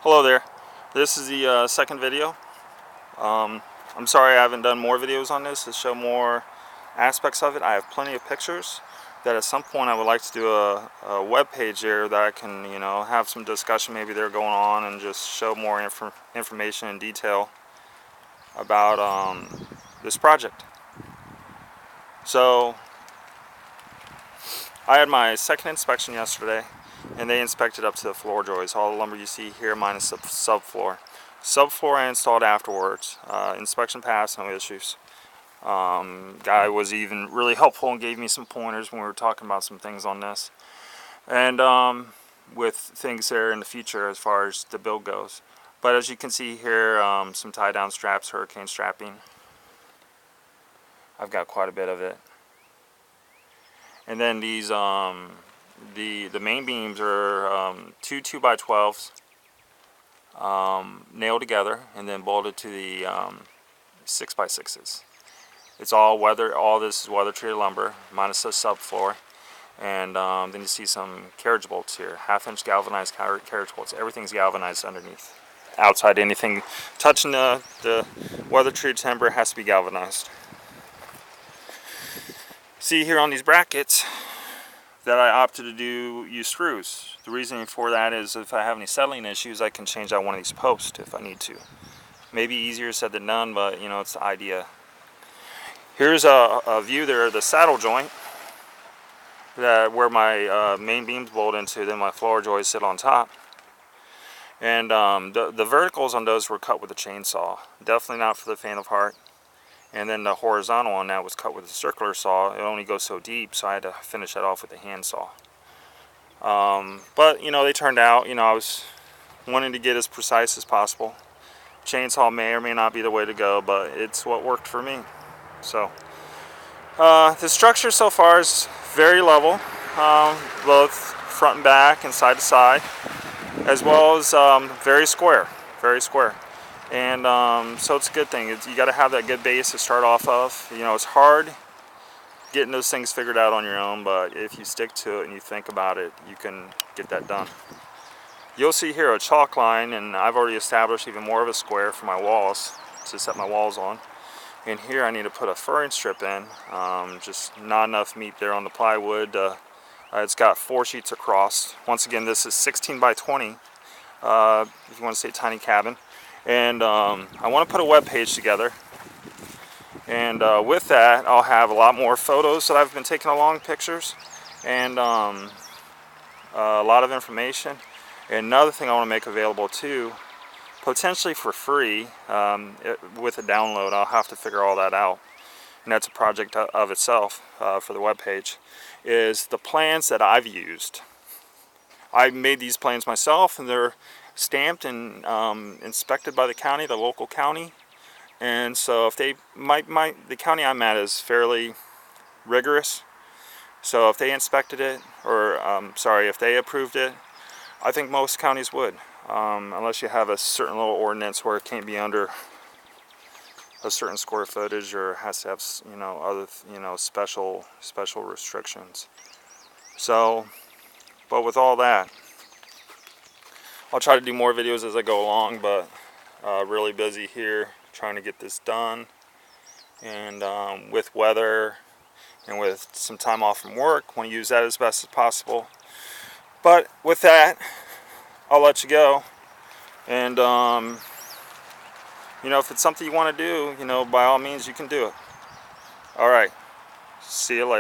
Hello there. This is the second video. I'm sorry I haven't done more videos on this to show more aspects of it. I have plenty of pictures that at some point I would like to do a web page there that I can, have some discussion maybe they're going on and just show more information and detail about this project. So I had my second inspection yesterday, and they inspected up to the floor joists. All the lumber you see here minus the subfloor. Subfloor I installed afterwards. Inspection passed, no issues. Guy was even really helpful and gave me some pointers when we were talking about some things on this. And with things there in the future as far as the build goes. But as you can see here, some tie-down straps, hurricane strapping. I've got quite a bit of it. And then these, the main beams are two 2x12s nailed together and then bolted to the 6x6s. It's all weather. All this is weather treated lumber minus the subfloor, and then you see some carriage bolts here, 1/2-inch galvanized carriage bolts. Everything's galvanized underneath. Outside, anything touching the weather treated timber has to be galvanized. See here on these brackets that I opted to use screws. The reasoning for that is if I have any settling issues, I can change out one of these posts if I need to. Maybe easier said than done, but it's the idea. Here's a view there of the saddle joint where my main beams bolt into, then my floor joists sit on top. And the verticals on those were cut with a chainsaw. Definitely not for the faint of heart. And then the horizontal on that was cut with a circular saw. It only goes so deep, so I had to finish that off with a handsaw. But they turned out. I was wanting to get as precise as possible. Chainsaw may or may not be the way to go, but it's what worked for me. So the structure so far is very level, both front and back and side to side, as well as very square. And so it's a good thing. You got to have that good base to start off of. It's hard getting those things figured out on your own, but if you stick to it and you think about it, you can get that done. You'll see here a chalk line, and I've already established even more of a square for my walls to set my walls on. And here I need to put a furring strip in, just not enough meat there on the plywood. It's got 4 sheets across. Once again, this is 16x20, if you want to say tiny cabin. And I want to put a web page together, and with that I'll have a lot more photos that I've been taking along, pictures, and a lot of information. And another thing I want to make available too, potentially for free, with a download. I'll have to figure all that out, and that's a project of itself for the web page, is the plans that I've used. I made these plans myself, and they're stamped and inspected by the county, the local county. And so if they the county I'm at is fairly rigorous, so if they inspected it, or if they approved it, I think most counties would, unless you have a certain little ordinance where it can't be under a certain square footage, or has to have other special restrictions. So, but with all that, I'll try to do more videos as I go along, but really busy here trying to get this done, and with weather and with some time off from work, want to use that as best as possible. But with that, I'll let you go, and if it's something you want to do, by all means you can do it. All right, see you later.